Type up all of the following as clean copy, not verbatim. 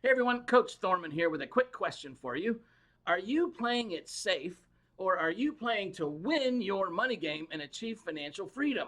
Hey everyone, Coach Thorman here with a quick question for you. Are you playing it safe or are you playing to win your money game and achieve financial freedom?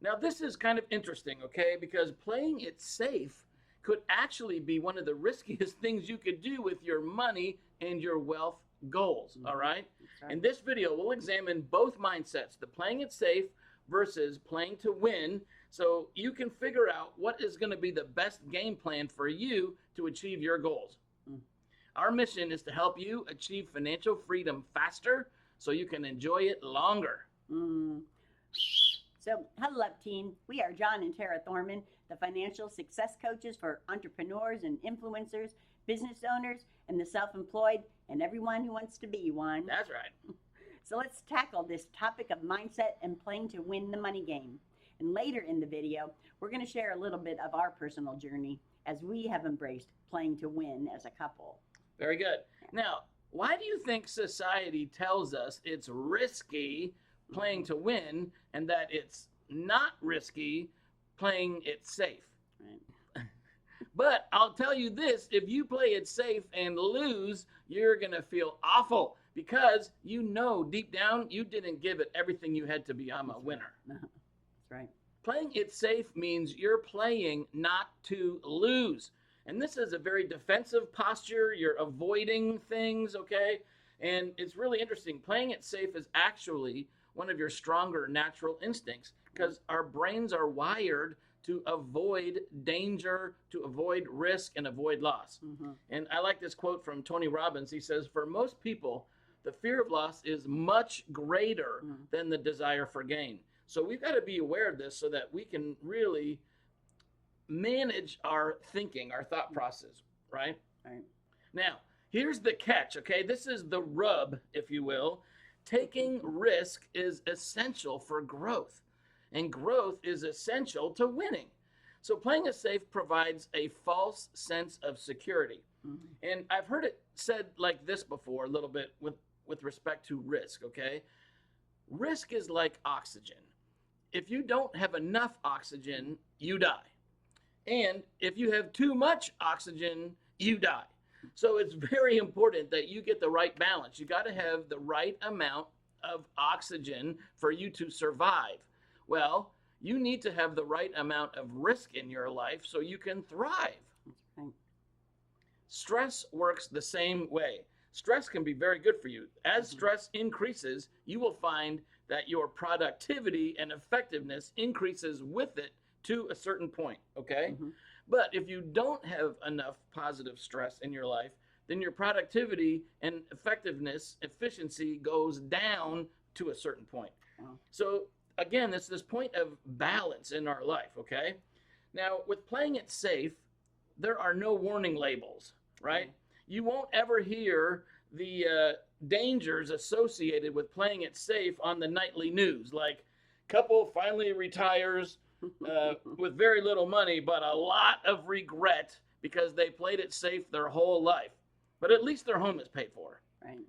Now, this is kind of interesting, okay? Because playing it safe could actually be one of the riskiest things you could do with your money and your wealth goals, all right? Right. In this video, we'll examine both mindsets, the playing it safe versus playing to win, so you can figure out what is going to be the best game plan for you to achieve your goals. Our mission is to help you achieve financial freedom faster so you can enjoy it longer. So, hello, team. We are John and Tara Thorman, the financial success coaches for entrepreneurs and influencers, business owners, and the self-employed, and everyone who wants to be one. That's right. So let's tackle this topic of mindset and playing to win the money game. And later in the video, we're going to share a little bit of our personal journey as we have embraced playing to win as a couple. Very good. Now, why do you think society tells us it's risky playing to win and that it's not risky playing it safe? Right. But I'll tell you this, if you play it safe and lose, you're going to feel awful because you know deep down you didn't give it everything you had to become a winner. That's right. Playing it safe means you're playing not to lose. And this is a very defensive posture. You're avoiding things, okay? And it's really interesting. Playing it safe is actually one of your stronger natural instincts because our brains are wired to avoid danger, to avoid risk, and avoid loss. And I like this quote from Tony Robbins. He says, for most people, the fear of loss is much greater than the desire for gain. So we've got to be aware of this so that we can really manage our thinking, our thought process, right? Right. Now, here's the catch, okay? This is the rub, if you will. Taking risk is essential for growth, and growth is essential to winning. So playing it safe provides a false sense of security. And I've heard it said like this before a little bit with respect to risk, okay? Risk is like oxygen. If you don't have enough oxygen, you die. And if you have too much oxygen, you die. So it's very important that you get the right balance. You got to have the right amount of oxygen for you to survive. Well, you need to have the right amount of risk in your life so you can thrive. Right. Stress works the same way. Stress can be very good for you. As stress increases, you will find that your productivity and effectiveness increases with it to a certain point, okay? But if you don't have enough positive stress in your life, then your productivity and effectiveness, efficiency goes down to a certain point. So again, it's this point of balance in our life, okay? Now, with playing it safe, there are no warning labels, right? You won't ever hear the dangers associated with playing it safe on the nightly news, like couple finally retires with very little money, but a lot of regret because they played it safe their whole life. But at least their home is paid for. Right.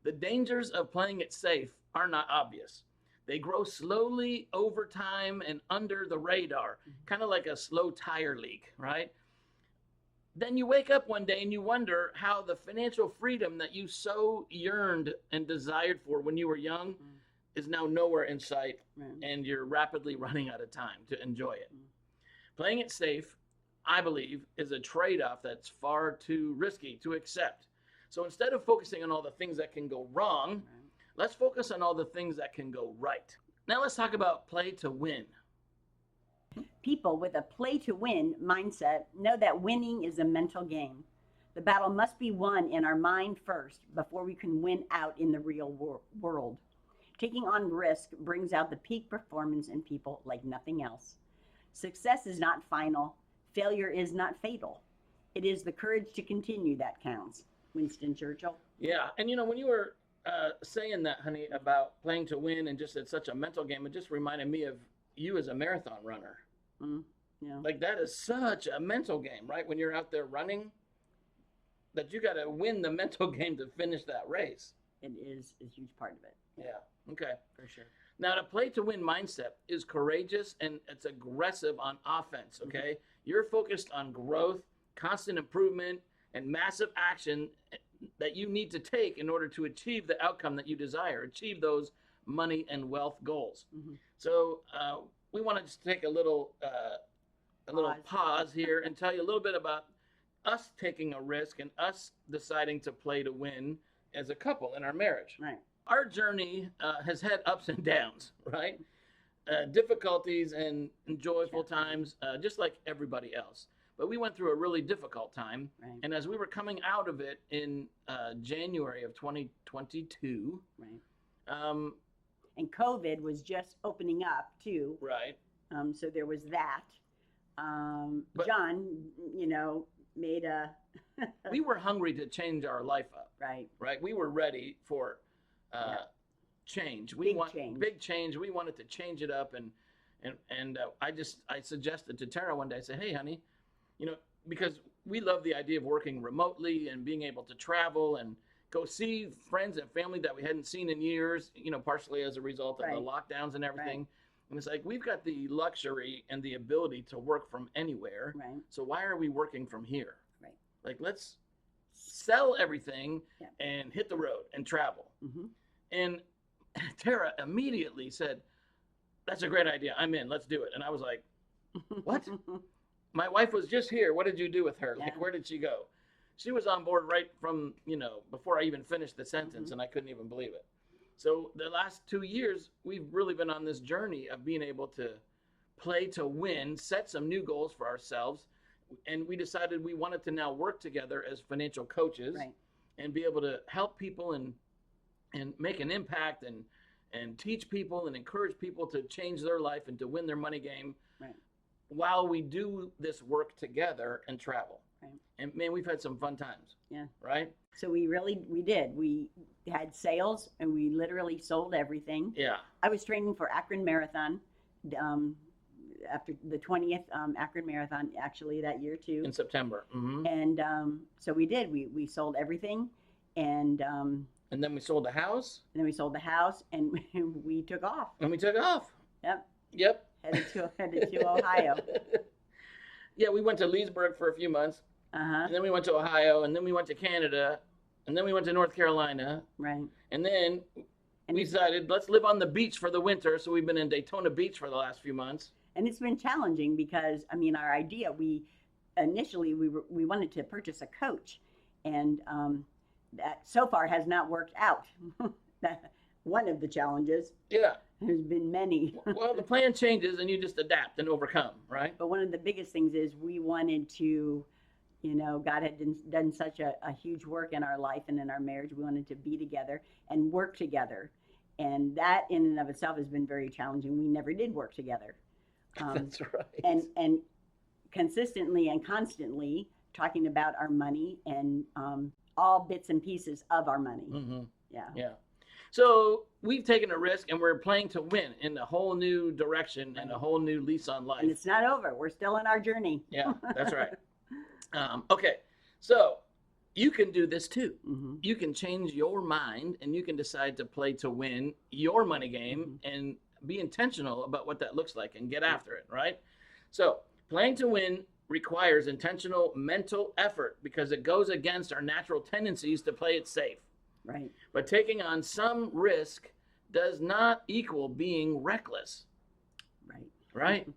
The dangers of playing it safe are not obvious. They grow slowly over time and under the radar, kind of like a slow tire leak, right? Then you wake up one day and you wonder how the financial freedom that you so yearned and desired for when you were young is now nowhere in sight, and you're rapidly running out of time to enjoy it. Playing it safe, I believe, is a trade-off that's far too risky to accept. So instead of focusing on all the things that can go wrong, let's focus on all the things that can go right. Now let's talk about play to win. People with a play to win mindset know that winning is a mental game. The battle must be won in our mind first before we can win out in the real world. Taking on risk brings out the peak performance in people like nothing else. Success is not final. Failure is not fatal. It is the courage to continue that counts. Winston Churchill. Yeah, and you know, when you were saying that, honey, about playing to win and just it's such a mental game, it just reminded me of you as a marathon runner. Yeah. Like that is such a mental game, right? When you're out there running, that you got to win the mental game to finish that race. It is a huge part of it. Yeah. Okay. For sure. Now, the play to win mindset is courageous and it's aggressive on offense. Okay. You're focused on growth constant improvement, and massive action that you need to take in order to achieve the outcome that you desire, achieve those money and wealth goals. Mhm. So we want to just take a little pause here and tell you a little bit about us taking a risk and us deciding to play to win as a couple in our marriage. Right. Our journey has had ups and downs, right? Difficulties and joyful times, just like everybody else. But we went through a really difficult time. Right. And as we were coming out of it in January of 2022, Right. And COVID was just opening up too. right, So there was that. But- John, made a we were hungry to change our life up, right. right? We were ready for Yeah. change. Big change. We wanted to change it up, and I suggested to Tara one day. I said, "Hey, honey, because we love the idea of working remotely and being able to travel and go see friends and family that we hadn't seen in years. Partially as a result of the lockdowns and everything." Right. And it's like we've got the luxury and the ability to work from anywhere. Right. So why are we working from here? Right. Like let's sell everything Yeah. and hit the road and travel. Mm-hmm. And Tara immediately said, "That's a great idea. I'm in. Let's do it." And I was like, "What? My wife was just here. What did you do with her? Like, Yeah. where did she go?" She was on board right from, before I even finished the sentence, Mhm. and I couldn't even believe it. So the last 2 years, we've really been on this journey of being able to play to win, set some new goals for ourselves. And we decided we wanted to now work together as financial coaches Right. and be able to help people and make an impact and teach people and encourage people to change their life and to win their money game Right. while we do this work together and travel. Right. And man, we've had some fun times. Yeah. Right? So we did. We had sales and we literally sold everything. Yeah. I was training for Akron Marathon after the 20th Akron Marathon actually that year too. In September. Hmm. And so we did. We sold everything, and And then we sold the house then we sold the house, and we took off. and we took off. Yep, Yep. headed to Ohio. Yeah, we went to Leesburg for a few months, Uh-huh. and then we went to Ohio, and then we went to Canada, and then we went to North Carolina, Right. and then And we decided let's live on the beach for the winter. So we've been in Daytona Beach for the last few months. And it's been challenging because our idea, we wanted to purchase a coach, and that so far has not worked out. One of the challenges. Yeah. There's been many. Well, the plan changes, and you just adapt and overcome, right? But one of the biggest things is we wanted to, God had done such a huge work in our life and in our marriage. We wanted to be together and work together. And that in and of itself has been very challenging. We never did work together. That's right. And consistently and constantly talking about our money and all bits and pieces of our money. Hmm. Yeah. Yeah. So we've taken a risk, and we're playing to win in a whole new direction and a whole new lease on life. And it's not over. We're still in our journey. Yeah, that's right. Okay, so you can do this too. Hmm. You can change your mind, and you can decide to play to win your money game and be intentional about what that looks like and get after it, right? So playing to win requires intentional mental effort because it goes against our natural tendencies to play it safe. Right. But taking on some risk does not equal being reckless, Right. right?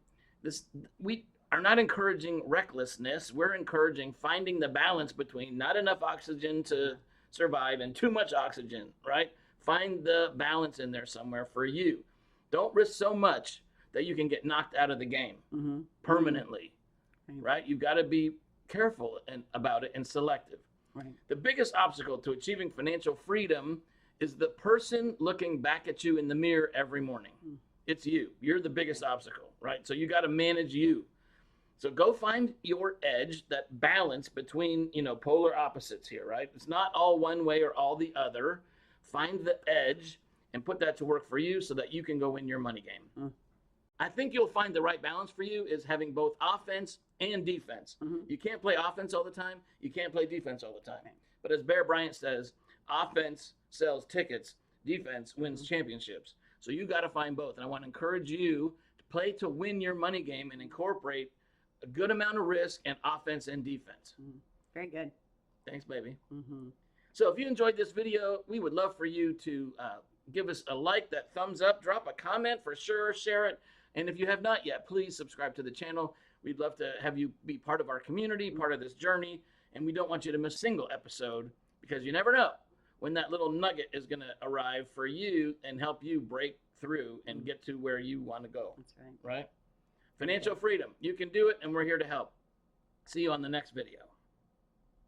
We are not encouraging recklessness. We're encouraging finding the balance between not enough oxygen to survive and too much oxygen, right? Find the balance in there somewhere for you. Don't risk so much that you can get knocked out of the game Mm-hmm. permanently, Right. right? You've got to be careful about it and selective. Right. The biggest obstacle to achieving financial freedom is the person looking back at you in the mirror every morning. Mm. It's you. You're the biggest obstacle, right? So you got to manage you. So go find your edge, that balance between, polar opposites here, right? It's not all one way or all the other. Find the edge and put that to work for you so that you can go win your money game. Mm. I think you'll find the right balance for you is having both offense and defense. Mm-hmm. You can't play offense all the time. You can't play defense all the time. Right. But as Bear Bryant says, offense sells tickets, defense wins championships. So you got to find both. And I want to encourage you to play to win your money game and incorporate a good amount of risk and offense and defense. Very good. Thanks, baby. Mm-hmm. So if you enjoyed this video, we would love for you to give us a like, that thumbs up, drop a comment for sure, share it. And if you have not yet, please subscribe to the channel. We'd love to have you be part of our community, part of this journey. And we don't want you to miss a single episode, because you never know when that little nugget is going to arrive for you and help you break through and get to where you want to go. That's right. Right? Financial freedom. You can do it, and we're here to help. See you on the next video.